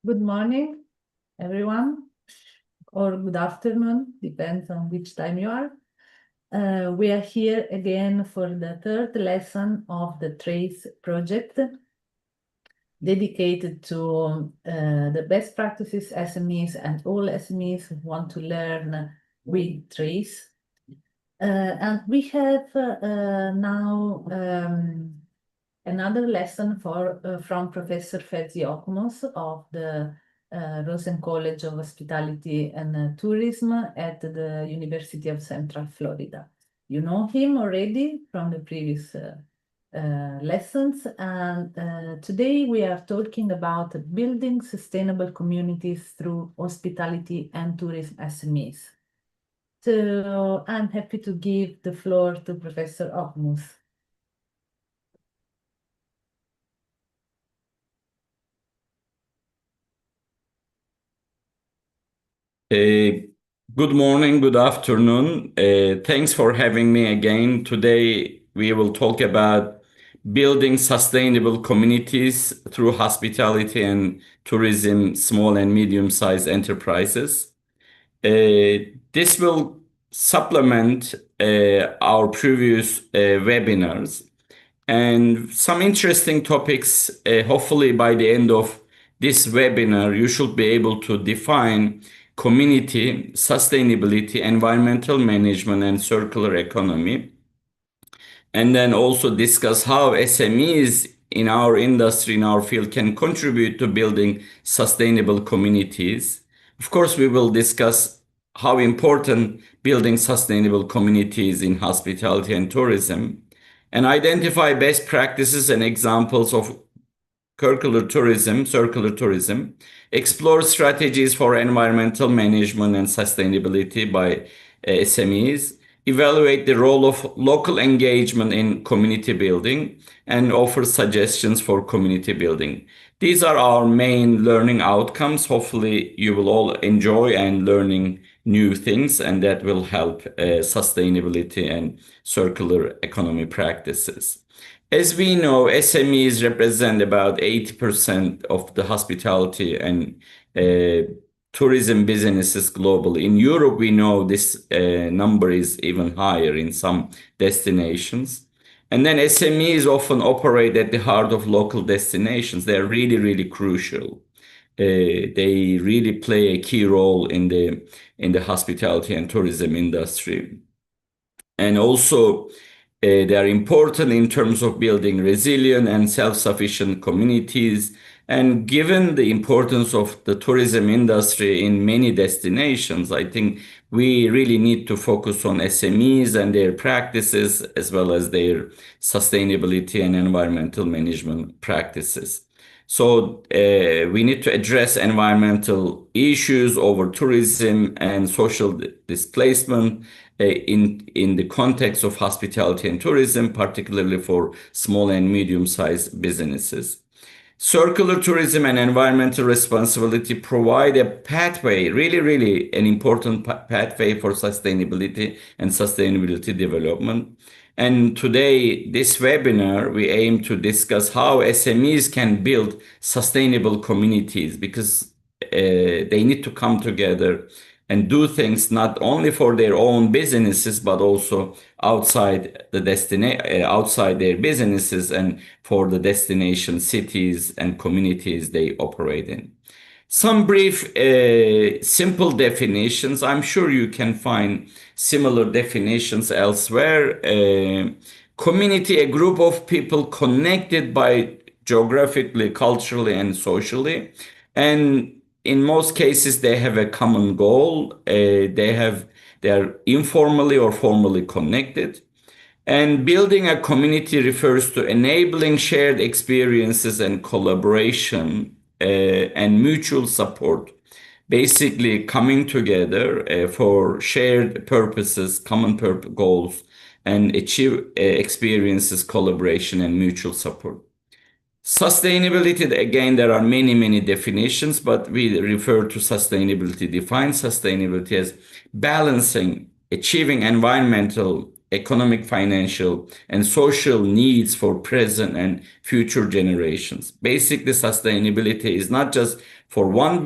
Good morning, everyone, or good afternoon, depends on which time you are. We are here again for the third lesson of the TRACE project, dedicated to the best practices SMEs and all SMEs who want to learn with TRACE. And we have now another lesson from Professor Fezi Okmos of the Rosen College of Hospitality and Tourism at the University of Central Florida. You know him already from the previous lessons, and today we are talking about building sustainable communities through hospitality and tourism SMEs. So I'm happy to give the floor to Professor Okmos. Good morning, good afternoon. Thanks for having me again. Today, we will talk about building sustainable communities through hospitality and tourism, small and medium-sized enterprises. This will supplement our previous webinars and some interesting topics. Hopefully, by the end of this webinar, you should be able to define community, sustainability, environmental management, and circular economy. And then also discuss how SMEs in our industry, in our field, can contribute to building sustainable communities. Of course, we will discuss how important building sustainable communities in hospitality and tourism, and identify best practices and examples of circular tourism, explore strategies for environmental management and sustainability by SMEs, evaluate the role of local engagement in community building, and offer suggestions for community building. These are our main learning outcomes. Hopefully, you will all enjoy and learning new things, and that will help sustainability and circular economy practices. As we know, SMEs represent about 80% of the hospitality and tourism businesses globally. In Europe, we know this number is even higher in some destinations. And then SMEs often operate at the heart of local destinations. They're really, really crucial. They really play a key role in the hospitality and tourism industry. And also, they are important in terms of building resilient and self-sufficient communities. And given the importance of the tourism industry in many destinations, I think we really need to focus on SMEs and their practices, as well as their sustainability and environmental management practices. So we need to address environmental issues over tourism and social displacement in the context of hospitality and tourism, particularly for small and medium-sized businesses. Circular tourism and environmental responsibility provide a pathway, really an important pathway for sustainability and sustainability development. And today, this webinar, we aim to discuss how SMEs can build sustainable communities, because they need to come together and do things not only for their own businesses, but also outside outside their businesses and for the destination cities and communities they operate in. Some brief, simple definitions. I'm sure you can find similar definitions elsewhere. Community, a group of people connected by geographically, culturally, and socially. And in most cases, they have a common goal. They are informally or formally connected. And building a community refers to enabling shared experiences and collaboration and mutual support. Basically, coming together for shared purposes, common goals, and achieve experiences, collaboration, and mutual support. Sustainability, again, there are many definitions, but we refer to sustainability, define sustainability as balancing, achieving environmental economic, financial, and social needs for present and future generations. Basically, sustainability is not just for one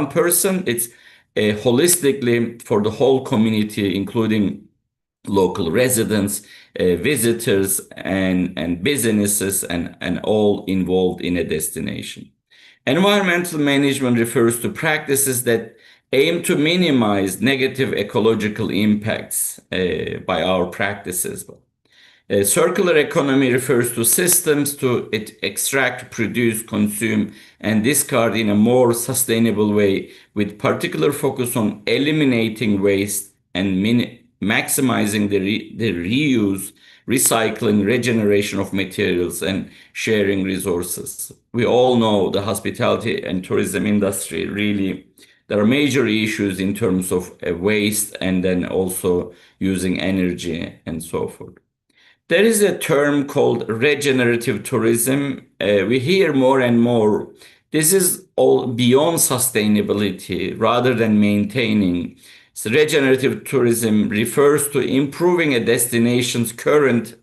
person, it's holistically for the whole community, including local residents, visitors, and businesses, and all involved in a destination. Environmental management refers to practices that aim to minimize negative ecological impacts by our practices. Circular economy refers to systems to extract, produce, consume, and discard in a more sustainable way, with particular focus on eliminating waste and maximizing the reuse, recycling, regeneration of materials, and sharing resources. We all know the hospitality and tourism industry really. There are major issues in terms of waste and then also using energy and so forth. There is a term called regenerative tourism. We hear more and more. This is all beyond sustainability rather than maintaining. So regenerative tourism refers to improving a destination's current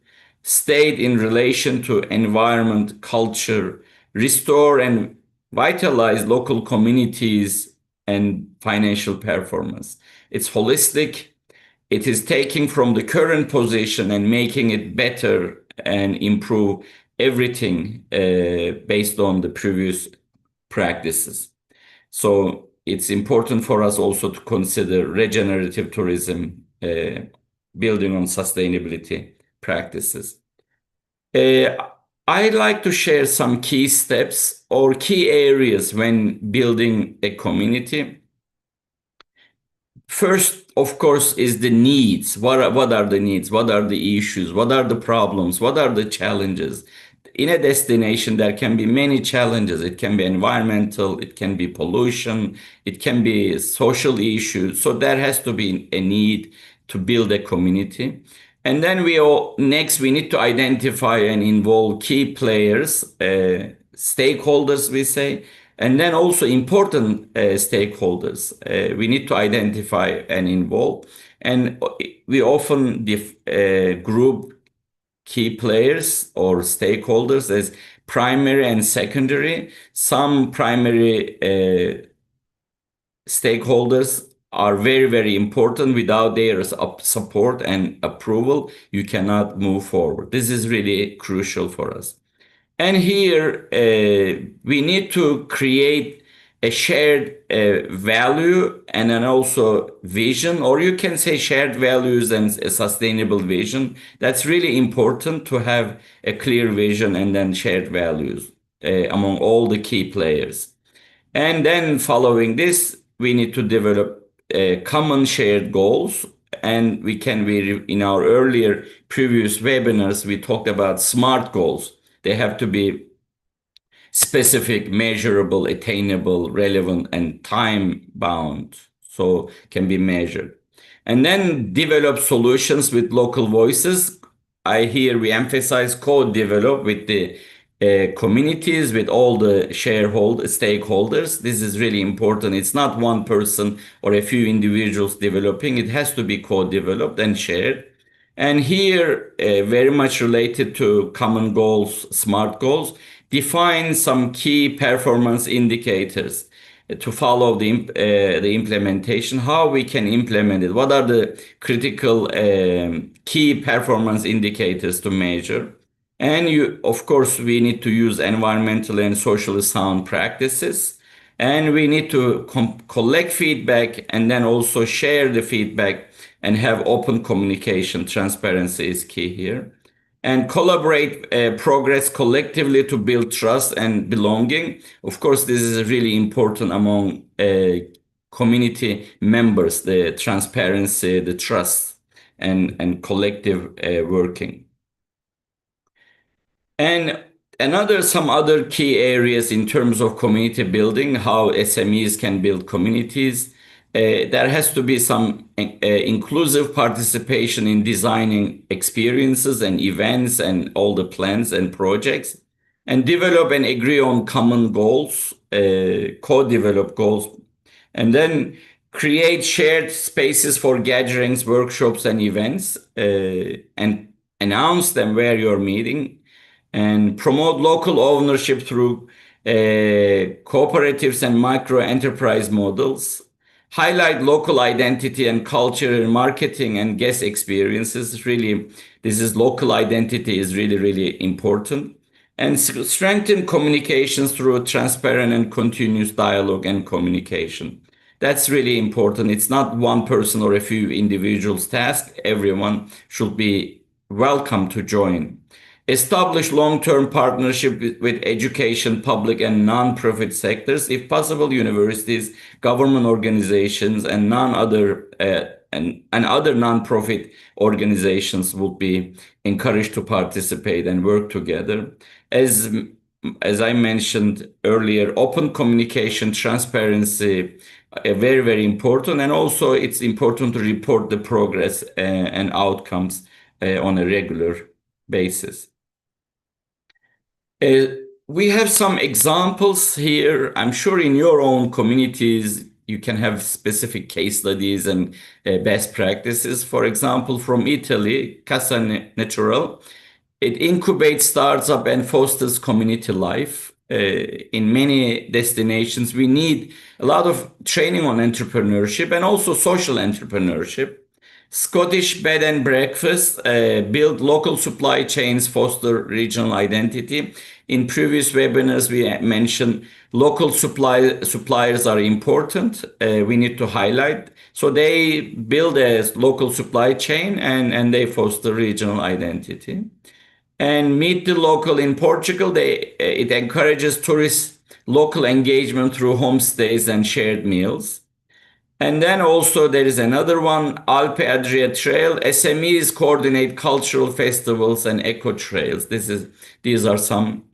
state in relation to environment, culture, restore and vitalize local communities and financial performance. It's holistic. It is taking from the current position and making it better and improve everything based on the previous practices. So it's important for us also to consider regenerative tourism building on sustainability practices. I'd like to share some key steps or key areas when building a community. First, of course, is the needs. What are the needs? What are the issues? What are the problems? What are the challenges? In a destination, there can be many challenges. It can be environmental, it can be pollution, it can be social issues. So there has to be a need to build a community. And then next we need to identify and involve key players, stakeholders, we say, and then also important stakeholders. We need to identify and involve. And we often group key players or stakeholders as primary and secondary. Some primary stakeholders are very, very important. Without their support and approval, you cannot move forward. This is really crucial for us. And here we need to create a shared value and then also vision, or you can say shared values and a sustainable vision. That's really important to have a clear vision and then shared values among all the key players. And then following this, we need to develop common shared goals. And in our earlier previous webinars, we talked about SMART goals. They have to be specific, measurable, attainable, relevant, and time bound, so can be measured. And then develop solutions with local voices. We emphasize co-develop with the communities, with all the stakeholders. This is really important. It's not one person or a few individuals developing. It has to be co-developed and shared. And here, very much related to common goals, SMART goals, define some key performance indicators to follow the implementation, how we can implement it, what are the critical key performance indicators to measure. And of course, we need to use environmental and socially sound practices. And we need to collect feedback and then also share the feedback and have open communication. Transparency is key here. And collaborate progress collectively to build trust and belonging. Of course, this is really important among community members, the transparency, the trust, and collective working. And some other key areas in terms of community building, how SMEs can build communities. There has to be some inclusive participation in designing experiences and events and all the plans and projects, and develop and agree on common goals, co-develop goals. And then create shared spaces for gatherings, workshops, and events, and announce them where you're meeting, and promote local ownership through cooperatives and micro enterprise models. Highlight local identity and culture in marketing and guest experiences. Really, this is local identity is really, really important. And strengthen communications through transparent and continuous dialogue and communication. That's really important. It's not one person or a few individuals' task. Everyone should be welcome to join. Establish long-term partnership with education, public and non-profit sectors, if possible, universities, government organizations, and other non-profit organizations would be encouraged to participate and work together. As I mentioned earlier, open communication, transparency are very, very important. And also it's important to report the progress and outcomes on a regular basis. We have some examples here. I'm sure in your own communities, you can have specific case studies and best practices. For example, from Italy, Casa Natural, it incubates startup and fosters community life. In many destinations, we need a lot of training on entrepreneurship and also social entrepreneurship. Scottish Bed and Breakfast build local supply chains, foster regional identity. In previous webinars, we mentioned local suppliers are important. We need to highlight. So they build a local supply chain and they foster regional identity. And Meet the Local in Portugal, it encourages tourist local engagement through homestays and shared meals. And then also there is another one, Alpe Adria Trail. SMEs coordinate cultural festivals and eco trails. These are some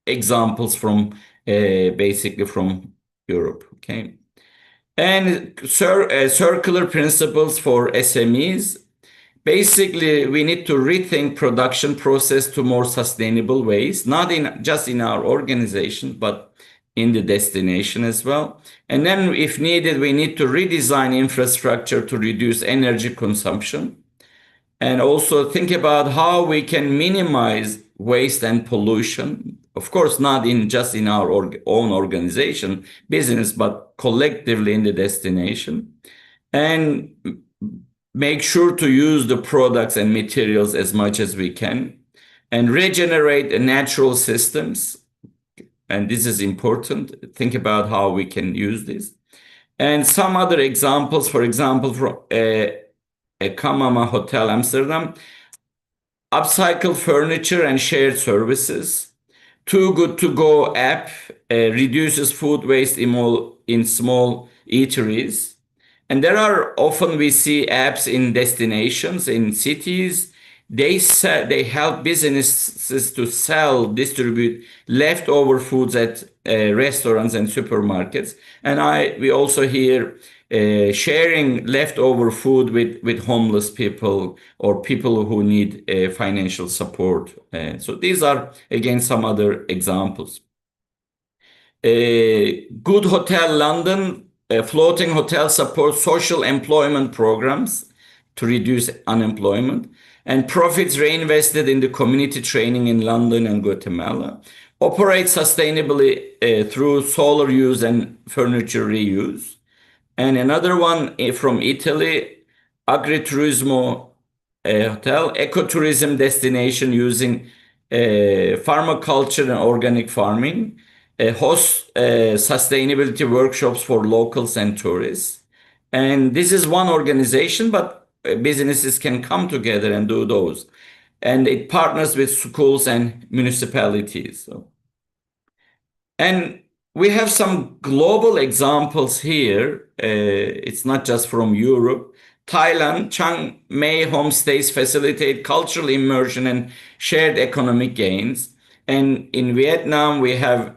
examples from basically from Europe. Okay, and circular principles for SMEs. Basically, we need to rethink production process to more sustainable ways, not just in our organization, but in the destination as well. And then if needed, we need to redesign infrastructure to reduce energy consumption. And also think about how we can minimize waste and pollution. Of course, not just in our own organization, business, but collectively in the destination. And make sure to use the products and materials as much as we can. And regenerate natural systems. And this is important. Think about how we can use this. And some other examples, for example, from a Kamama Hotel Amsterdam, upcycle furniture and shared services. Too Good To Go app reduces food waste in small eateries. And there are often we see apps in destinations, in cities. They help businesses to distribute leftover foods at restaurants and supermarkets. And we also hear sharing leftover food with homeless people or people who need financial support. So these are, again, some other examples. Good Hotel London, floating hotel supports social employment programs to reduce unemployment, and profits reinvested in the community training in London and Guatemala. Operate sustainably through solar use and furniture reuse. And another one from Italy, Agriturismo Hotel, ecotourism destination using permaculture and organic farming. Host sustainability workshops for locals and tourists. And this is one organization, but businesses can come together and do those. And it partners with schools and municipalities. And we have some global examples here. It's not just from Europe. Thailand, Chiang Mai homestays facilitate cultural immersion and shared economic gains. And in Vietnam, we have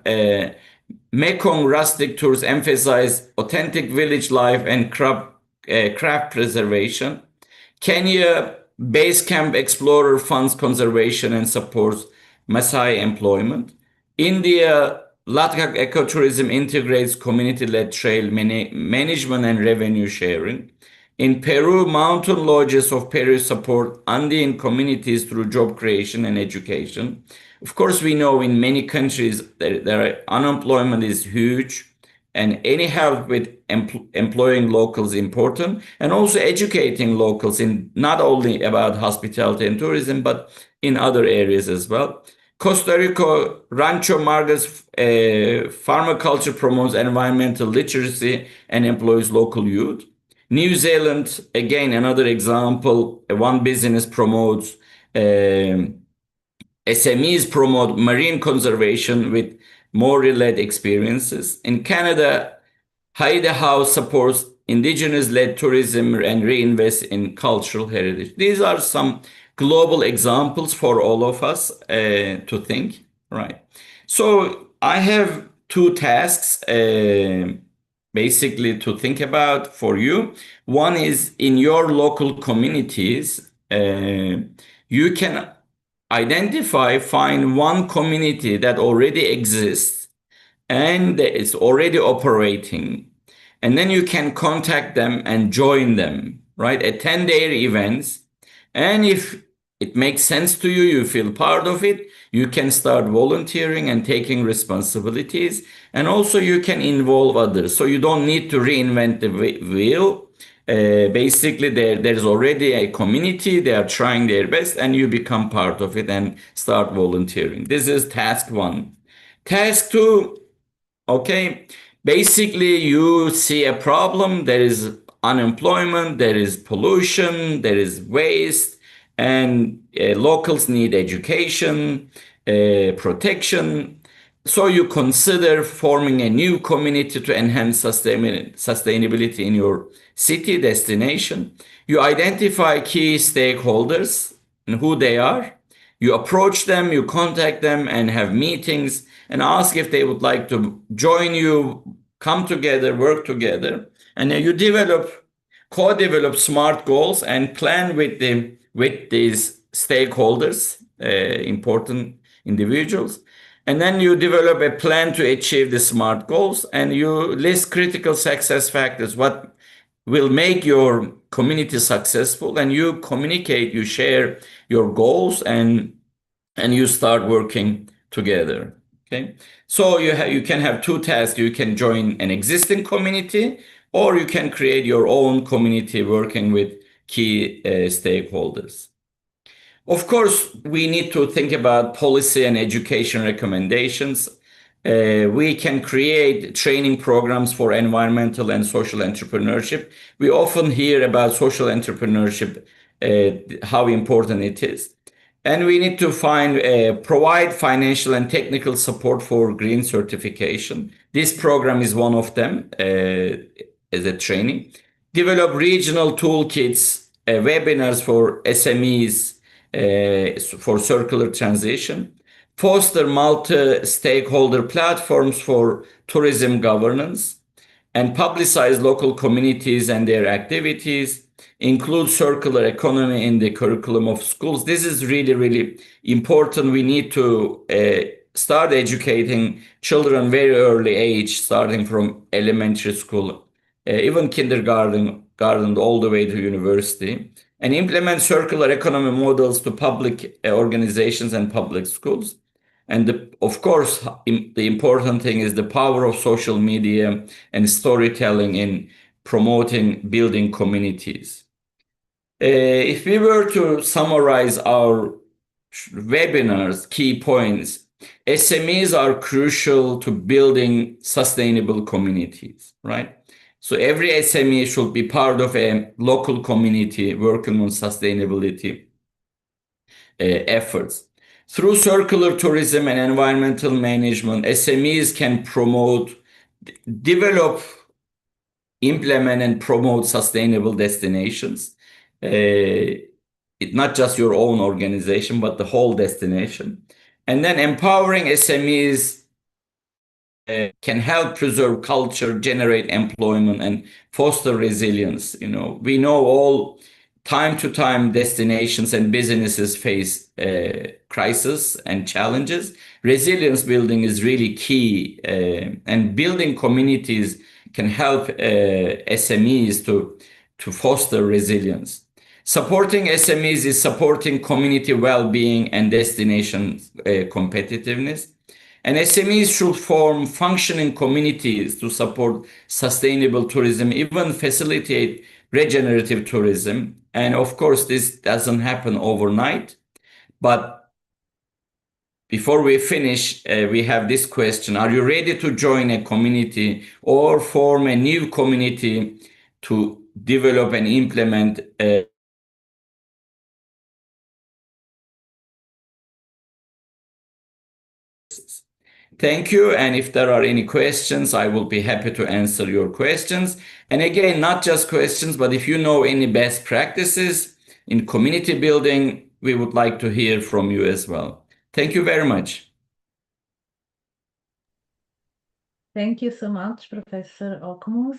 Mekong rustic tours emphasize authentic village life and craft preservation. Kenya, Base Camp Explorer funds conservation and supports Maasai employment. India, Latka ecotourism integrates community-led trail management and revenue sharing. In Peru, mountain lodges of Peru support Andean communities through job creation and education. Of course, we know in many countries unemployment is huge, and any help with employing locals is important, and also educating locals in not only about hospitality and tourism, but in other areas as well. Costa Rica Rancho Margas Farmaculture promotes environmental literacy and employs local youth. New Zealand, again, another example, one business promotes, SMEs promote marine conservation with Maori-led experiences. In Canada, Haida House supports indigenous-led tourism and reinvests in cultural heritage. These are some global examples for all of us to think, right? So I have two tasks basically to think about for you. One is in your local communities, you can find one community that already exists and it's already operating. And then you can contact them and join them, right? Attend their events. And if it makes sense to you, you feel part of it, you can start volunteering and taking responsibilities. And also you can involve others. So you don't need to reinvent the wheel. Basically, there's already a community, they are trying their best, and you become part of it and start volunteering. This is task one. Task two, okay, basically you see a problem, there is unemployment, there is pollution, there is waste, and locals need education, protection. So you consider forming a new community to enhance sustainability in your city destination. You identify key stakeholders and who they are. You approach them, you contact them and have meetings and ask if they would like to join you, come together, work together. And then you co-develop smart goals and plan with these stakeholders, important individuals. And then you develop a plan to achieve the SMART goals and you list critical success factors, what will make your community successful, and you communicate, you share your goals and you start working together. Okay. So you can have two tasks. You can join an existing community or you can create your own community working with key stakeholders. Of course, we need to think about policy and education recommendations. We can create training programs for environmental and social entrepreneurship. We often hear about social entrepreneurship, how important it is. And we need to provide financial and technical support for green certification. This program is one of them as a training. Develop regional toolkits, webinars for SMEs, for circular transition, foster multi-stakeholder platforms for tourism governance, and publicize local communities and their activities, include circular economy in the curriculum of schools. This is really, really important. We need to start educating children very early age, starting from elementary school, even kindergarten, all the way to university, and implement circular economy models to public organizations and public schools. And of course, the important thing is the power of social media and storytelling in promoting building communities. If we were to summarize our webinars, key points, SMEs are crucial to building sustainable communities, right? So every SME should be part of a local community working on sustainability efforts. Through circular tourism and environmental management, SMEs can develop, implement, and promote sustainable destinations. It's not just your own organization, but the whole destination. And then empowering SMEs can help preserve culture, generate employment, and foster resilience. We know all time to time destinations and businesses face crisis and challenges. Resilience building is really key, and building communities can help SMEs to foster resilience. Supporting SMEs is supporting community well-being and destination competitiveness. And SMEs should form functioning communities to support sustainable tourism, even facilitate regenerative tourism. And of course, this doesn't happen overnight. But before we finish, we have this question. Are you ready to join a community or form a new community to develop and implement Thank you. And if there are any questions, I will be happy to answer your questions. And again, not just questions, but if you know any best practices in community building, we would like to hear from you as well. Thank you very much. Thank you so much, Professor Okmus.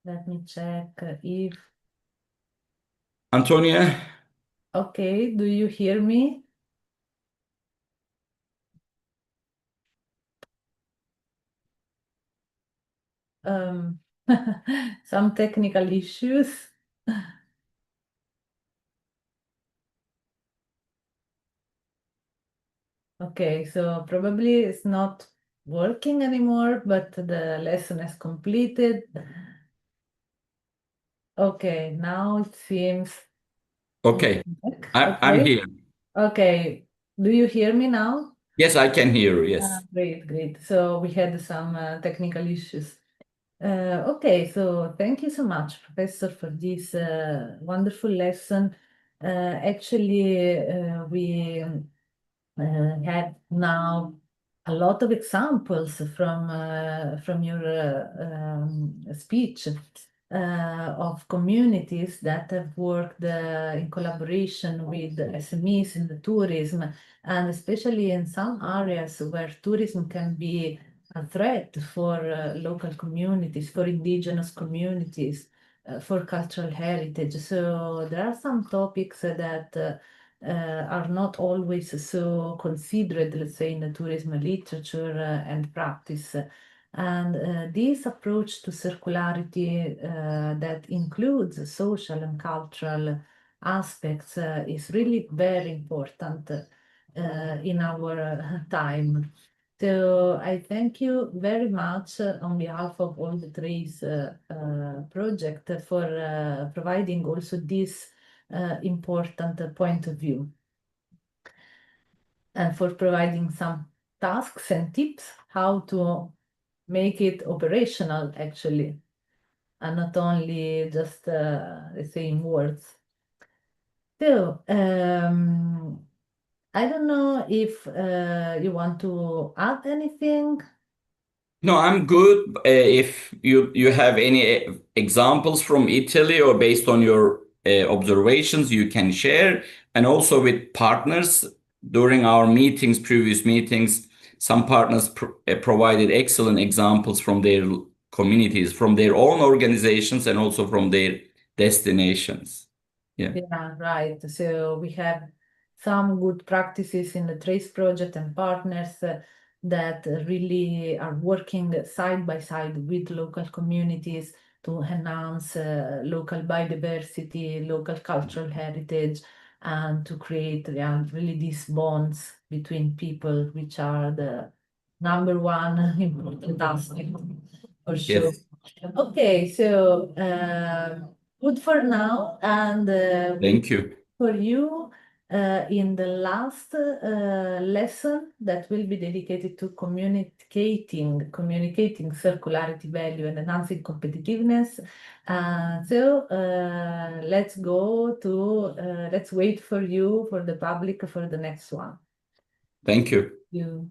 Let me check if... Antonia? Okay, do you hear me? Some technical issues. Okay, so probably it's not working anymore, but the lesson is completed. Okay, now it seems... Okay, I'm Okay. here. Okay, do you hear me now? Yes, I can hear you. Yes. Great, great. So we had some technical issues. Okay, so thank you so much, Professor, for this wonderful lesson. Actually, we have now a lot of examples from your speech of communities that have worked in collaboration with SMEs in the tourism, and especially in some areas where tourism can be a threat for local communities, for indigenous communities, for cultural heritage. So there are some topics that are not always so considered, let's say, in the tourism literature and practice. And this approach to circularity that includes social and cultural aspects is really very important in our time. So I thank you very much on behalf of all the TRACE project for providing also this important point of view, and for providing some tasks and tips how to make it operational actually, and not only just let's say in words. So I don't know if you want to add anything. No, I'm good. If you have any examples from Italy or based on your observations, you can share. And also with partners during our meetings, previous meetings, some partners provided excellent examples from their communities, from their own organizations, and also from their destinations. Yeah. Yeah, right. So we have some good practices in the TRACE project and partners that really are working side by side with local communities to enhance local biodiversity, local cultural heritage, and to create really these bonds between people, which are the number one important aspect for sure. Yes. Okay, so good for now, and Thank you. for you in the last lesson that will be dedicated to communicating circularity value and enhancing competitiveness. Let's go to let's wait for you for the public for the next one. Thank you. You.